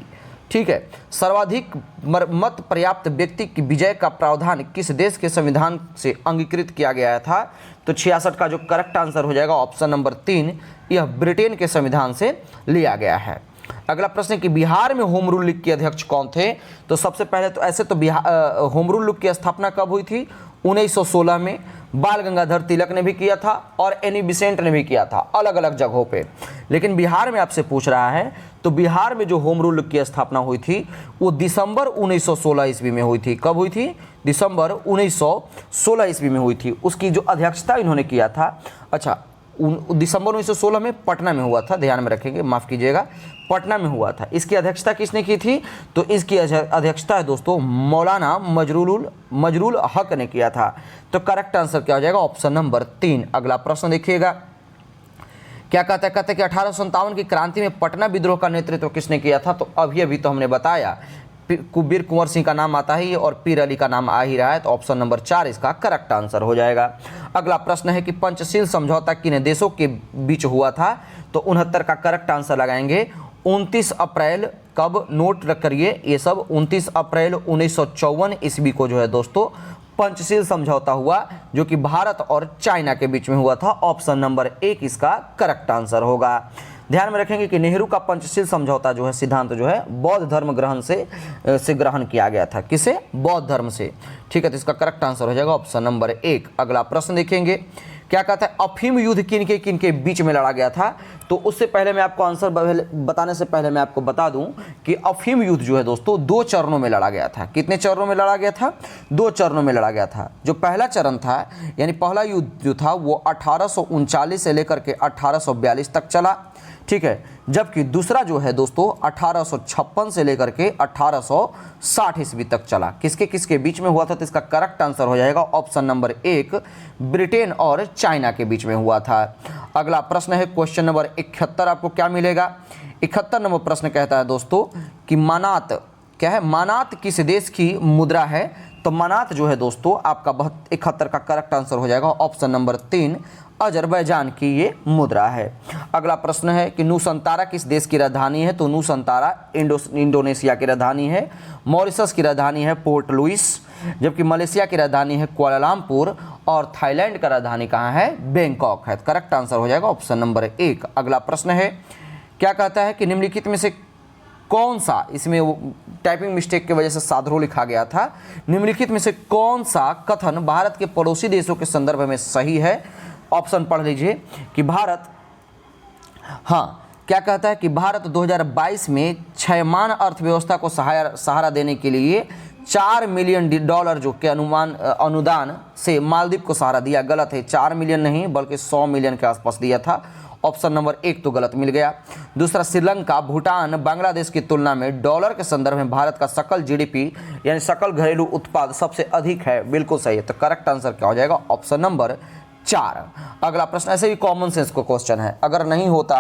ठीक है, सर्वाधिक मत पर्याप्त व्यक्ति की विजय का प्रावधान किस देश के संविधान से अंगीकृत किया गया था? तो 66 का जो करेक्ट आंसर हो जाएगा ऑप्शन नंबर 3, यह ब्रिटेन के संविधान से लिया गया है। अगला प्रश्न है कि बिहार में होम रूल लीग के अध्यक्ष कौन थे? तो सबसे पहले तो ऐसे तो होम रूल लीग की स्थापना कब हुई थी? 1916 में। बाल गंगाधर तिलक ने भी किया था और एनी बेसेंट ने भी किया था, अलग अलग जगहों पे। लेकिन बिहार में आपसे पूछ रहा है, तो बिहार में जो होम रूल लीग की स्थापना हुई थी वो दिसंबर 1916 ईस्वी में हुई थी। कब हुई थी? दिसंबर 1916 ईस्वी में हुई थी। उसकी जो अध्यक्षता इन्होंने किया था, अच्छा, दिसंबर 1916 में पटना में हुआ था, ध्यान में रखेंगे, माफ़ कीजिएगा, पटना में हुआ था। इसकी अध्यक्षता किसने की थी? तो इसकी अध्यक्षता है दोस्तों मौलाना मजरूल हक ने किया था। तो करेक्ट आंसर क्या हो जाएगा? Option number 3। अगला प्रश्न देखिएगा, क्या कहता है? कहते हैं कि 1857 की क्रांति में पटना विद्रोह का नेतृत्व किसने किया था? तो अभी तो हमने बताया, वीर कुंवर सिंह का नाम आता ही और पीर अली का नाम आ ही रहा है, तो ऑप्शन नंबर 4 इसका करेक्ट आंसर हो जाएगा। अगला प्रश्न है कि पंचशील समझौता किन देशों के बीच हुआ था? तो 69 का करेक्ट आंसर लगाएंगे। 29 अप्रैल कब, नोट करिए ये सब, 29 अप्रैल 1954 ईस्वी को जो है दोस्तों पंचशील समझौता हुआ, जो कि भारत और चाइना के बीच में हुआ था। ऑप्शन नंबर 1 इसका करेक्ट आंसर होगा। ध्यान में रखेंगे कि नेहरू का पंचशील समझौता जो है सिद्धांत जो है बौद्ध धर्म से ग्रहण किया गया था। किसे? बौद्ध धर्म से, ठीक है। तो इसका करेक्ट आंसर हो जाएगा ऑप्शन नंबर 1। अगला प्रश्न देखेंगे, क्या कहता है? अफीम युद्ध किन के बीच में लड़ा गया था? तो उससे पहले मैं आपको आंसर बताने से पहले मैं आपको बता दूं कि अफीम युद्ध जो है दोस्तों 2 चरणों में लड़ा गया था। कितने चरणों में लड़ा गया था? 2 चरणों में लड़ा गया था। जो पहला चरण था, यानी पहला युद्ध जो था वो 1839 से लेकर के 1842 तक चला, ठीक है। जबकि दूसरा जो है दोस्तों 1856 से लेकर के 1860 ईस्वी तक चला। किसके किसके बीच में हुआ था? तो इसका करेक्ट आंसर हो जाएगा ऑप्शन नंबर 1, ब्रिटेन और चाइना के बीच में हुआ था। अगला प्रश्न है क्वेश्चन नंबर 71। आपको क्या मिलेगा? 71 नंबर प्रश्न कहता है दोस्तों कि मानात क्या है? मानात किस देश की मुद्रा है? तो मानात जो है दोस्तों आपका 71 का करेक्ट आंसर हो जाएगा ऑप्शन नंबर 3, अजरबैजान की ये मुद्रा है। अगला प्रश्न है कि नूसंतारा किस देश की राजधानी है? तो नूसंतारा इंडोनेशिया की राजधानी है। मॉरिशस की राजधानी है पोर्ट लुइस, जबकि मलेशिया की राजधानी है कुआलालंपुर और थाईलैंड का राजधानी कहाँ है? बैंकॉक है। करेक्ट आंसर हो जाएगा ऑप्शन नंबर 1। अगला प्रश्न है, क्या कहता है कि निम्नलिखित में से कौन सा, इसमें टाइपिंग मिस्टेक की वजह से साधरो लिखा गया था, निम्नलिखित में से कौन सा कथन भारत के पड़ोसी देशों के संदर्भ में सही है? ऑप्शन पढ़ लीजिए कि भारत, हाँ, क्या कहता है कि भारत 2022 में क्षयमान अर्थव्यवस्था को सहारा देने के लिए $4 मिलियन जो के अनुदान से मालदीव को सहारा दिया। गलत है, 4 मिलियन नहीं बल्कि 100 मिलियन के आसपास दिया था। ऑप्शन नंबर 1 तो गलत मिल गया। दूसरा, श्रीलंका, भूटान, बांग्लादेश की तुलना में डॉलर के संदर्भ में भारत का सकल GDP यानी सकल घरेलू उत्पाद सबसे अधिक है। बिल्कुल सही है। तो करेक्ट आंसर क्या हो जाएगा? Option number 4। अगला प्रश्न ऐसे भी कॉमन सेंस को क्वेश्चन है, अगर नहीं होता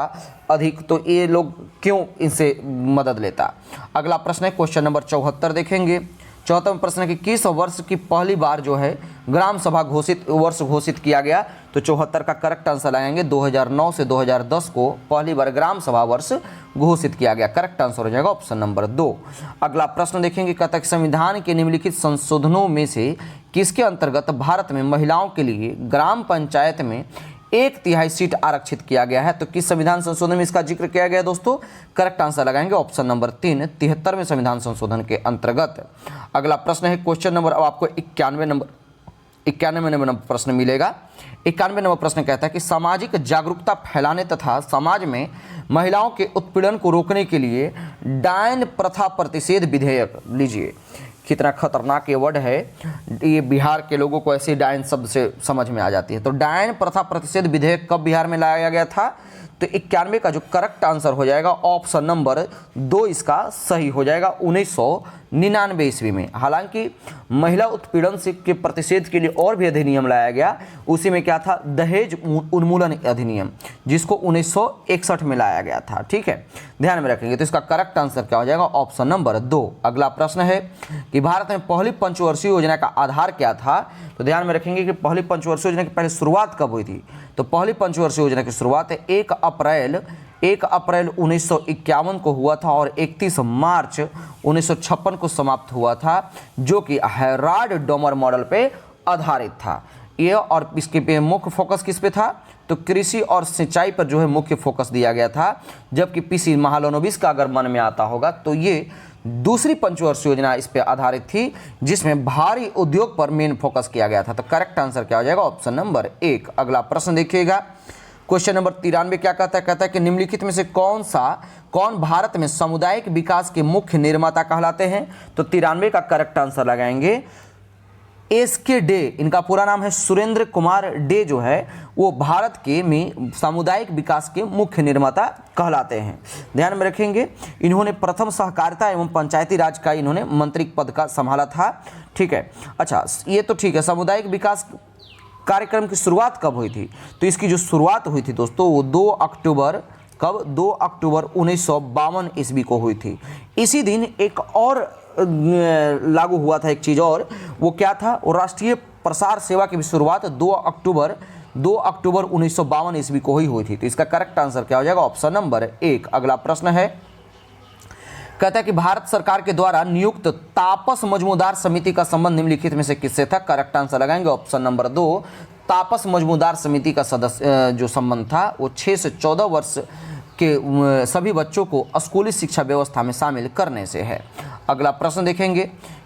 अधिक तो ये लोग क्यों इनसे मदद लेता। अगला प्रश्न है क्वेश्चन नंबर 74 देखेंगे। 74वां प्रश्न है कि किस वर्ष की पहली बार जो है ग्राम सभा घोषित किया गया? तो 74 का करेक्ट आंसर लगाएंगे। 2009 से 2010 को पहली बार ग्राम सभा वर्ष घोषित किया गया। करेक्ट आंसर हो जाएगा ऑप्शन नंबर 2। अगला प्रश्न देखेंगे, कहता है संविधान के निम्नलिखित संशोधनों में से किसके अंतर्गत भारत में महिलाओं के लिए ग्राम पंचायत में 1/3 सीट आरक्षित किया गया है? तो किस संविधान संशोधन में इसका जिक्र किया गया दोस्तों? करेक्ट आंसर लगाएंगे ऑप्शन नंबर 3, 73वें संविधान संशोधन के अंतर्गत। अगला प्रश्न है क्वेश्चन नंबर, अब आपको 91 नंबर प्रश्न मिलेगा। 91 नंबर प्रश्न कहता है कि सामाजिक जागरूकता फैलाने तथा समाज में महिलाओं के उत्पीड़न को रोकने के लिए डायन प्रथा प्रतिषेध विधेयक, लीजिए कितना खतरनाक ये वर्ड है, ये बिहार के लोगों को ऐसे डायन शब्द से समझ में आ जाती है। तो डायन प्रथा प्रतिषेध विधेयक कब बिहार में लाया गया था? तो 91 का जो करेक्ट आंसर हो जाएगा ऑप्शन नंबर 2 इसका सही हो जाएगा 1993 1999 ईस्वी में। हालांकि महिला उत्पीड़न से के प्रतिषेध के लिए और भी अधिनियम लाया गया, उसी में क्या था, दहेज उन्मूलन अधिनियम, जिसको 1961 में लाया गया था। ठीक है, ध्यान में रखेंगे। तो इसका करेक्ट आंसर क्या हो जाएगा, ऑप्शन नंबर 2। अगला प्रश्न है कि भारत में पहली पंचवर्षीय योजना का आधार क्या था। तो ध्यान में रखेंगे कि पहली पंचवर्षीय योजना की पहले शुरुआत कब हुई थी। तो पहली पंचवर्षीय योजना की शुरुआत 1 अप्रैल 1951 को हुआ था और 31 मार्च 1956 को समाप्त हुआ था, जो कि हेराल्ड डोमर मॉडल पे आधारित था। ये और इसके पे मुख्य फोकस किस पे था, तो कृषि और सिंचाई पर जो है मुख्य फोकस दिया गया था। जबकि पीसी महालनोबिस का अगर मन में आता होगा तो ये दूसरी पंचवर्षीय योजना इस पे आधारित थी, जिसमें भारी उद्योग पर मेन फोकस किया गया था। तो करेक्ट आंसर क्या हो जाएगा, ऑप्शन नंबर 1। अगला प्रश्न देखिएगा, क्वेश्चन नंबर 93 क्या कहता है, कहता है कि निम्नलिखित में से कौन भारत में सामुदायिक विकास के मुख्य निर्माता कहलाते हैं। तो 93 का करेक्ट आंसर लगाएंगे SK डे, इनका पूरा नाम है सुरेंद्र कुमार डे, जो है वो भारत के में सामुदायिक विकास के मुख्य निर्माता कहलाते हैं। ध्यान में रखेंगे, इन्होंने प्रथम सहकारिता एवं पंचायती राज का इन्होंने मंत्री पद का संभाला था। ठीक है, अच्छा ये तो ठीक है। सामुदायिक विकास कार्यक्रम की शुरुआत कब हुई थी, तो इसकी जो शुरुआत हुई थी दोस्तों वो 2 अक्टूबर 1952 ईस्वी को हुई थी। इसी दिन एक और लागू हुआ था एक चीज़, और वो क्या था, वो राष्ट्रीय प्रसार सेवा की भी शुरुआत 2 अक्टूबर 1952 ईस्वी को ही हुई थी। तो इसका करेक्ट आंसर क्या हो जाएगा, ऑप्शन नंबर 1। अगला प्रश्न है, कहता है कि भारत सरकार के द्वारा नियुक्त तापस मजमूदार समिति का संबंध निम्नलिखित में से किससे था। करेक्ट आंसर लगाएंगे ऑप्शन नंबर 2। तापस मजमूदार समिति का सदस्य जो संबंध था वो 6 से 14 वर्ष के सभी बच्चों को स्कूली शिक्षा व्यवस्था में शामिल करने से है। अगला प्रश्न देखेंगे,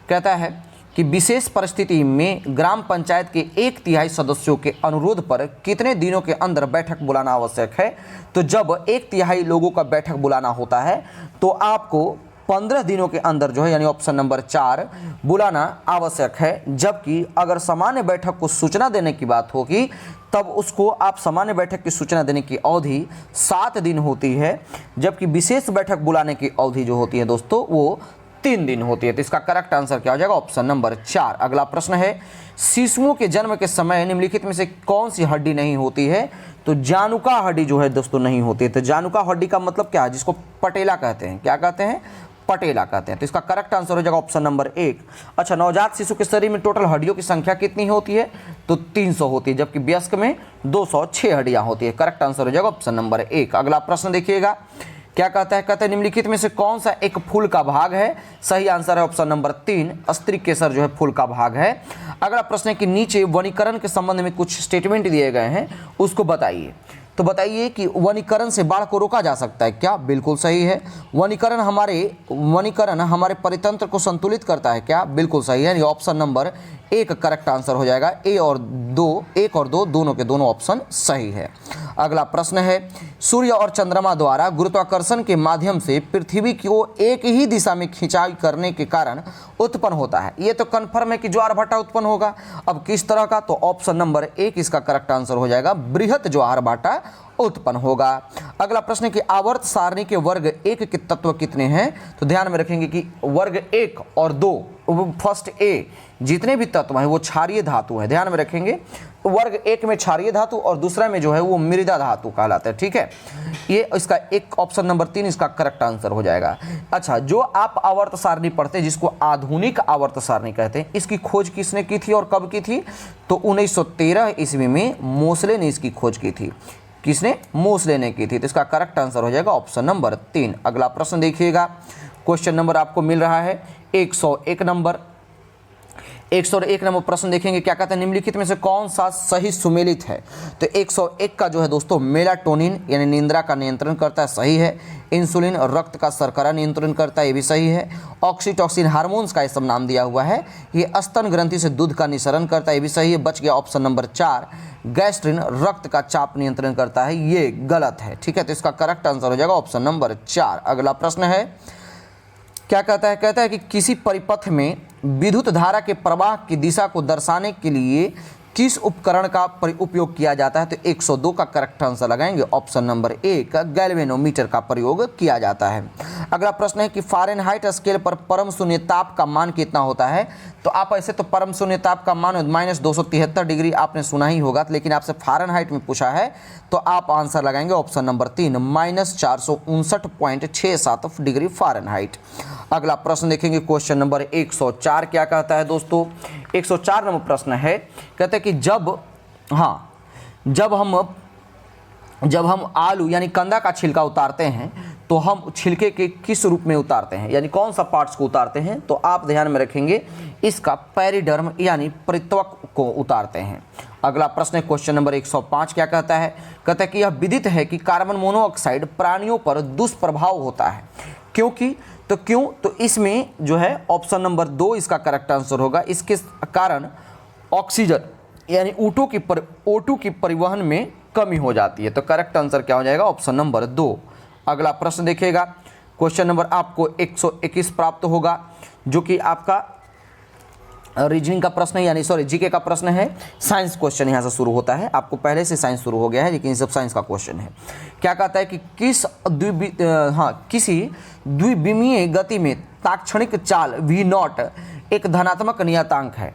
कहता है कि विशेष परिस्थिति में ग्राम पंचायत के 1/3 सदस्यों के अनुरोध पर कितने दिनों के अंदर बैठक बुलाना आवश्यक है। तो जब 1/3 लोगों का बैठक बुलाना होता है तो आपको 15 दिनों के अंदर जो है, यानी ऑप्शन नंबर 4 बुलाना आवश्यक है। जबकि अगर सामान्य बैठक को सूचना देने की बात होगी तब उसको आप सामान्य बैठक की सूचना देने की अवधि 7 दिन होती है, जबकि विशेष बैठक बुलाने की अवधि जो होती है दोस्तों वो 3 दिन होती है। तो इसका करेक्ट आंसर क्या हो जाएगा, ऑप्शन नंबर 4। अगला प्रश्न है, शिशुओं के जन्म के समय निम्नलिखित में से कौन सी हड्डी नहीं होती है। तो जानुका हड्डी जो है दोस्तों नहीं होती है। तो जानुका हड्डी का मतलब क्या है, जिसको पटेला कहते हैं, क्या कहते हैं, पटेला कहते हैं। तो इसका करेक्ट आंसर हो जाएगा ऑप्शन नंबर 1। अच्छा, नवजात शिशु के शरीर में टोटल हड्डियों की संख्या कितनी होती है, तो 300 होती है, जबकि वयस्क में 206 हड्डियां होती है। करेक्ट आंसर हो जाएगा ऑप्शन नंबर 1। अगला प्रश्न देखिएगा, क्या कहता है, कहता है निम्नलिखित में से कौन सा एक फूल का भाग है। सही आंसर है ऑप्शन नंबर 3, स्त्री केसर जो है फूल का भाग है। अगला प्रश्न है कि नीचे वनीकरण के संबंध में कुछ स्टेटमेंट दिए गए हैं, उसको बताइए। तो बताइए कि वनीकरण से बाढ़ को रोका जा सकता है क्या। बिल्कुल सही है। वनीकरण हमारे परितंत्र को संतुलित करता है क्या। बिल्कुल सही है। ये ऑप्शन नंबर 1 करेक्ट आंसर हो जाएगा। 1 और 2 दोनों के दोनों ऑप्शन सही है। अगला प्रश्न है, सूर्य और चंद्रमा द्वारा गुरुत्वाकर्षण के माध्यम से पृथ्वी को एक ही दिशा में खिंचाई करने के कारण उत्पन्न होता है। ये तो कन्फर्म है कि ज्वार-भाटा उत्पन्न होगा। अब किस तरह का, तो ऑप्शन नंबर 1 इसका करेक्ट आंसर हो जाएगा, बृहत ज्वार-भाटा उत्पन्न होगा। अगला प्रश्न कि आवर्त सारणी के वर्ग 1 के तत्व कितने हैं। तो ध्यान में रखेंगे कि वर्ग 1 और 2 फर्स्ट ए जितने भी तत्व हैं वो क्षारीय धातु है। ध्यान में रखेंगे, वर्ग 1 में क्षारीय धातु और दूसरा में जो है वो मृदा धातु कहलाता है। ठीक है, ये इसका एक ऑप्शन नंबर 3 इसका करेक्ट आंसर हो जाएगा। अच्छा, जो आप आवर्त सारणी पढ़ते हैं जिसको आधुनिक आवर्त सारणी कहते हैं, इसकी खोज किसने की थी और कब की थी। तो 1913 ईस्वी में मोसले ने इसकी खोज की थी। किसने, मोसले ने की थी। तो इसका करेक्ट आंसर हो जाएगा ऑप्शन नंबर 3। अगला प्रश्न देखिएगा, क्वेश्चन नंबर आपको मिल रहा है 101 नंबर। 101 नंबर प्रश्न देखेंगे, क्या कहते हैं निम्नलिखित में से कौन सा सही सुमेलित है। तो 101 का जो है दोस्तों मेलाटोनिन यानी निंद्रा का नियंत्रण करता है, सही है। इंसुलिन रक्त का शर्करा नियंत्रण करता है, ये भी सही है। ऑक्सीटोसिन हार्मोन्स का ये सब नाम दिया हुआ है, ये स्तन ग्रंथि से दूध का निःसरण करता है, ये भी सही है। बच गया ऑप्शन नंबर 4, गैस्ट्रिन रक्त का चाप नियंत्रण करता है, ये गलत है। ठीक है, तो इसका करेक्ट आंसर हो जाएगा ऑप्शन नंबर 4। अगला प्रश्न है, क्या कहता है, कहता है कि किसी परिपथ में विद्युत धारा के प्रवाह की दिशा को दर्शाने के लिए किस उपकरण का उपयोग किया जाता है? तो 102 का करेक्ट आंसर लगाएंगे ऑप्शन नंबर 1 गैल्वेनोमीटर का प्रयोग किया जाता है। अगला प्रश्न है कि फ़ारेनहाइट स्केल पर परम शून्य ताप का मान कितना होता है? तो आप ऐसे तो परम शून्य ताप का मान -273 डिग्री आपने सुना ही होगा, लेकिन आपसे फ़ारेनहाइट में पूछा है तो आप आंसर लगाएंगे ऑप्शन नंबर 3 -459.67 डिग्री फ़ारेनहाइट। अगला प्रश्न देखेंगे क्वेश्चन नंबर 104 क्या कहता है दोस्तों? 104 नंबर प्रश्न है, कहते हैं कि जब हम आलू यानी कंदा का छिलका उतारते हैं तो हम छिलके के किस रूप में उतारते हैं, यानी कौन सा पार्ट्स को उतारते हैं? तो आप ध्यान में रखेंगे इसका पेरिडर्म यानी परित्वक को उतारते हैं। अगला प्रश्न क्वेश्चन नंबर 105 क्या कहता है? कहता है कि यह विदित है कि कार्बन मोनोऑक्साइड प्राणियों पर दुष्प्रभाव होता है, क्योंकि तो इसमें जो है ऑप्शन नंबर 2 इसका करेक्ट आंसर होगा। इसके कारण ऑक्सीजन यानी O2 की परिवहन में कमी हो जाती है। तो करेक्ट आंसर क्या हो जाएगा? Option number 2। अगला प्रश्न देखिएगा, क्वेश्चन नंबर आपको 121 प्राप्त होगा, जो कि आपका रीजनिंग का प्रश्न है, यानी जीके का प्रश्न है। साइंस क्वेश्चन यहाँ से शुरू होता है, आपको पहले से साइंस शुरू हो गया है, लेकिन ये सब साइंस का क्वेश्चन है। क्या कहता है कि किसी द्विविमीय गति में ताक्षणिक चाल v0 एक धनात्मक नियतांक है,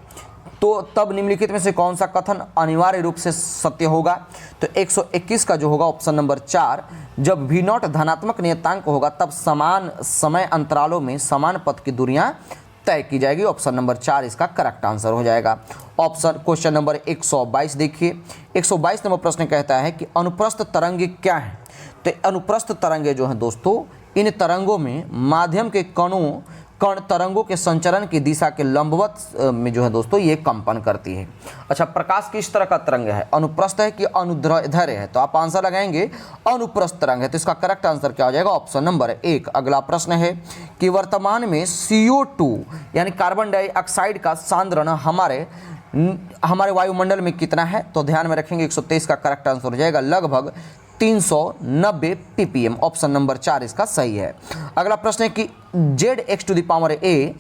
तो तब निम्नलिखित में से कौन सा कथन अनिवार्य रूप से सत्य होगा? तो 121 का जो होगा ऑप्शन नंबर 4, जब v0 धनात्मक नियतांक होगा तब समान समय अंतरालों में समान पथ की दूरियां तय की जाएगी। ऑप्शन नंबर 4 इसका करेक्ट आंसर हो जाएगा। क्वेश्चन नंबर 122 देखिए, 122 नंबर प्रश्न कहता है कि अनुप्रस्थ तरंगे क्या है? तो अनुप्रस्थ तरंगे जो हैं दोस्तों, इन तरंगों में माध्यम के कण तरंगों के संचरण की दिशा के लंबवत में जो है दोस्तों ये कंपन करती है। अच्छा, प्रकाश किस तरह का तरंग है? अनुप्रस्थ है कि अनुदैर्ध्य है? तो आप आंसर लगाएंगे अनुप्रस्थ तरंग है। तो इसका करेक्ट आंसर क्या हो जाएगा? Option number 1। अगला प्रश्न है कि वर्तमान में CO2 यानी कार्बन डाइऑक्साइड का सांद्रण हमारे वायुमंडल में कितना है? तो ध्यान में रखेंगे 123 का करेक्ट आंसर हो जाएगा लगभग 390 ppm। ऑप्शन नंबर 4 इसका सही है। अगला प्रश्न है कि ZX⁴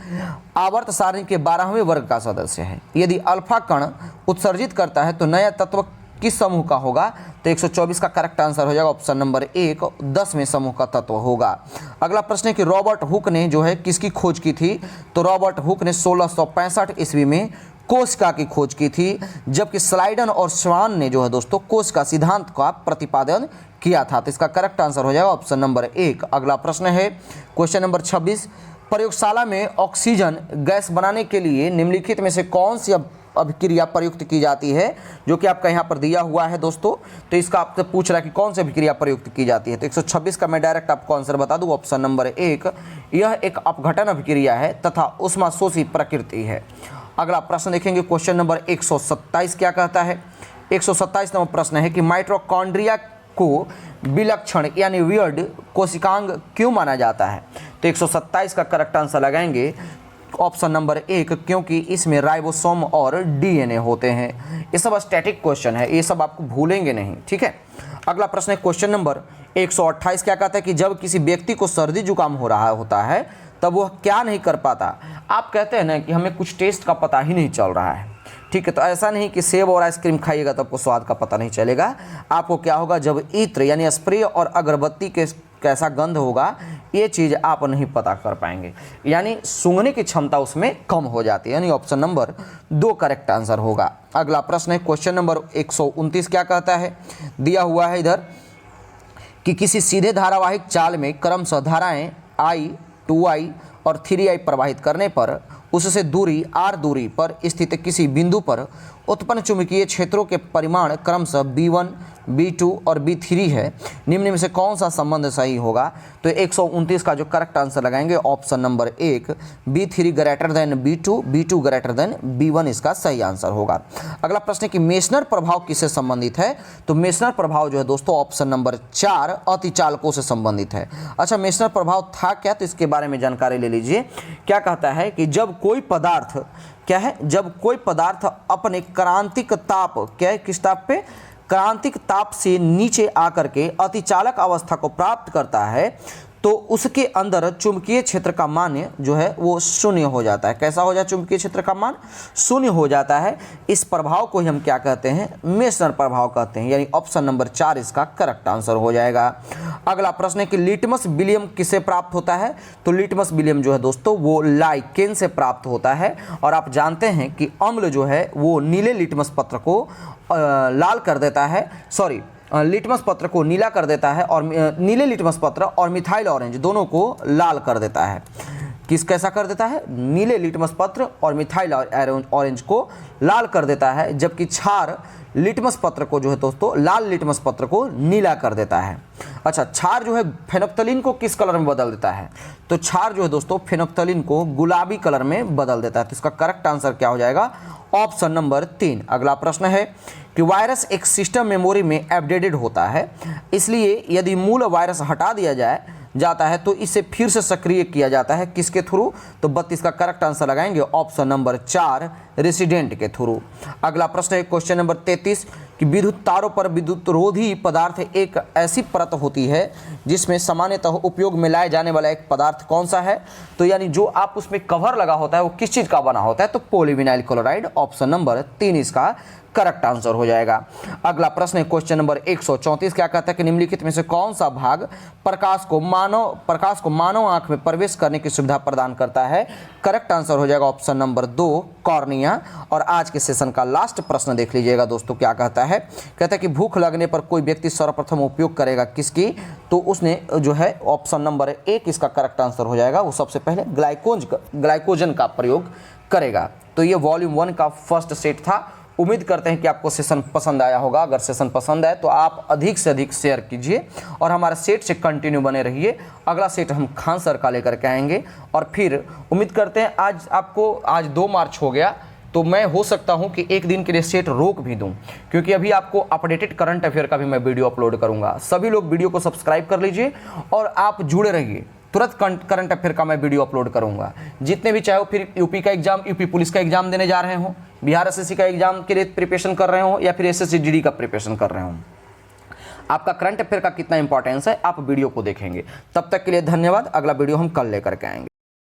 आवर्त सारणी के 12वें वर्ग का सदस्य है। यदि अल्फा कण उत्सर्जित करता है तो नया तत्व किस समूह का होगा? तो 124 का करेक्ट आंसर हो जाएगा ऑप्शन नंबर 1 10वें समूह का तत्व होगा। अगला प्रश्न है कि रॉबर्ट हुक ने जो है किसकी खोज की थी? तो रॉबर्ट हुक ने 1665 ईस्वी में कोशिका की खोज की थी, जबकि स्लाइडन और स्वान ने जो है दोस्तों कोशिका सिद्धांत का प्रतिपादन किया था। तो इसका करेक्ट आंसर हो जाएगा ऑप्शन नंबर 1। अगला प्रश्न है क्वेश्चन नंबर 26, प्रयोगशाला में ऑक्सीजन गैस बनाने के लिए निम्नलिखित में से कौन सी अभिक्रिया प्रयुक्त की जाती है? जो कि आपका यहाँ पर दिया हुआ है दोस्तों। तो इसका आपसे पूछ रहा है कि कौन सी अभिक्रिया प्रयुक्त की जाती है। तो 126 का मैं डायरेक्ट आपको आंसर बता दूं, ऑप्शन नंबर 1, यह एक अपघटन अभिक्रिया है तथा उष्माशोषी प्रकृति है। अगला प्रश्न देखेंगे क्वेश्चन नंबर 127 क्या कहता है? 127 नंबर प्रश्न है कि माइटोकॉन्ड्रिया को विलक्षण यानी वियर्ड कोशिकांग क्यों माना जाता है? तो 127 का करेक्ट आंसर लगाएंगे ऑप्शन नंबर 1, क्योंकि इसमें राइबोसोम और डीएनए होते हैं। ये सब स्टैटिक क्वेश्चन है, ये सब आपको भूलेंगे नहीं, ठीक है। अगला प्रश्न है क्वेश्चन नंबर 128 क्या कहता है कि जब किसी व्यक्ति को सर्दी जुकाम हो रहा होता है तब वह क्या नहीं कर पाता? आप कहते हैं ना कि हमें कुछ टेस्ट का पता ही नहीं चल रहा है, ठीक है। तो ऐसा नहीं कि सेब और आइसक्रीम खाइएगा तो आपको स्वाद का पता नहीं चलेगा। आपको क्या होगा, जब इत्र यानी स्प्रे और अगरबत्ती के कैसा गंध होगा ये चीज़ आप नहीं पता कर पाएंगे, यानी सूंघने की क्षमता उसमें कम हो जाती है, यानी ऑप्शन नंबर 2 करेक्ट आंसर होगा। अगला प्रश्न है क्वेश्चन नंबर 129 क्या कहता है? दिया हुआ है इधर कि किसी सीधे धारावाहिक चाल में क्रमशः धाराएं I, 2I और 3I प्रवाहित करने पर उससे दूरी r दूरी पर स्थित किसी बिंदु पर उत्पन्न चुंबकीय क्षेत्रों के परिमाण क्रमशः B1, B2 और B3 है। निम्न में से कौन सा संबंध सही होगा? तो 129 का जो करेक्ट आंसर लगाएंगे option number 1, B3 greater than B2, B2 greater than B1 इसका सही आंसर होगा। अगला प्रश्न है कि मेसनर प्रभाव किससे संबंधित है? तो मेसनर प्रभाव जो है दोस्तों ऑप्शन नंबर 4 अतिचालकों से संबंधित है। अच्छा, मेसनर प्रभाव था क्या? तो इसके बारे में जानकारी ले लीजिए। क्या कहता है कि जब कोई पदार्थ क्या है, जब कोई पदार्थ अपने क्रांतिक ताप क्या है, किस ताप पे? क्रांतिक ताप से नीचे आकर के अतिचालक अवस्था को प्राप्त करता है तो उसके अंदर चुंबकीय क्षेत्र का मान जो है वो शून्य हो जाता है। कैसा हो जाए चुंबकीय क्षेत्र का मान? शून्य हो जाता है। इस प्रभाव को ही हम क्या कहते हैं? मेसनर प्रभाव कहते हैं, यानी ऑप्शन नंबर 4 इसका करेक्ट आंसर हो जाएगा। अगला प्रश्न है कि लिटमस विलियम किसे प्राप्त होता है? तो लिटमस विलियम जो है दोस्तों वो लाइकेन से प्राप्त होता है। और आप जानते हैं कि अम्ल जो है वो नीले लिटमस पत्र को लाल कर देता है, सॉरी लिटमस पत्र को नीला कर देता है, और नीले लिटमस पत्र और मिथाइल ऑरेंज दोनों को लाल कर देता है। कैसा कर देता है? नीले लिटमस पत्र और मिथाइल ऑरेंज को लाल कर देता है, जबकि क्षार लिटमस पत्र को जो है दोस्तों लाल लिटमस पत्र को नीला कर देता है। अच्छा, क्षार जो है फेनोक्तलीन को किस कलर में बदल देता है? तो क्षार जो है दोस्तों फेनोक्तलीन को गुलाबी कलर में बदल देता है। तो इसका करेक्ट आंसर क्या हो जाएगा? Option number 3। अगला प्रश्न है कि वायरस एक सिस्टम मेमोरी में अपडेटेड होता है, इसलिए यदि मूल वायरस हटा दिया जाता है तो इसे फिर से सक्रिय किया जाता है। किसके थ्रू? तो 32 का करेक्ट आंसर लगाएंगे ऑप्शन नंबर 4 रेसिडेंट के थ्रू। अगला प्रश्न है क्वेश्चन नंबर 33 कि विद्युत तारों पर विद्युत रोधी पदार्थ एक ऐसी परत होती है जिसमें सामान्यतः उपयोग में लाए जाने वाला एक पदार्थ कौन सा है? तो यानी जो आप उसमें कवर लगा होता है वो किस चीज़ का बना होता है? तो पॉलीविनाइल क्लोराइड। ऑप्शन नंबर 3 इसका करेक्ट आंसर हो जाएगा। अगला प्रश्न है क्वेश्चन नंबर 134 क्या कहता है कि निम्नलिखित में से कौन सा भाग प्रकाश को मानव आंख में प्रवेश करने की सुविधा प्रदान करता है? करेक्ट आंसर हो जाएगा ऑप्शन नंबर 2 कॉर्निया। और आज के सेशन का लास्ट प्रश्न देख लीजिएगा दोस्तों, क्या कहता है? कहता है कि भूख लगने पर कोई व्यक्ति सर्वप्रथम उपयोग करेगा किसकी? तो उसने जो है ऑप्शन नंबर 1 इसका करेक्ट आंसर हो जाएगा, वो सबसे पहले ग्लाइकोजन का प्रयोग करेगा। तो ये वॉल्यूम 1 का फर्स्ट सेट था। उम्मीद करते हैं कि आपको सेशन पसंद आया होगा। अगर सेशन पसंद आए तो आप अधिक से अधिक शेयर कीजिए और हमारे सेट से कंटिन्यू बने रहिए। अगला सेट हम खान सर का लेकर के आएंगे और फिर उम्मीद करते हैं आज 2 मार्च हो गया, तो मैं हो सकता हूं कि एक दिन के लिए सेट रोक भी दूं, क्योंकि अभी आपको अपडेटेड करंट अफेयर का भी मैं वीडियो अपलोड करूंगा। सभी लोग वीडियो को सब्सक्राइब कर लीजिए और आप जुड़े रहिए, तुरंत करंट अफेयर का मैं वीडियो अपलोड करूंगा। जितने भी चाहे फिर यूपी का एग्जाम, यूपी पुलिस का एग्जाम देने जा रहे हो, बिहार एसएससी का एग्जाम के लिए प्रिपरेशन कर रहे हो, या फिर एसएससी जीडी का प्रिपरेशन कर रहे हो, आपका करंट अफेयर का कितना इंपॉर्टेंस है आप वीडियो को देखेंगे। तब तक के लिए धन्यवाद। अगला वीडियो हम कल लेकर के आएंगे।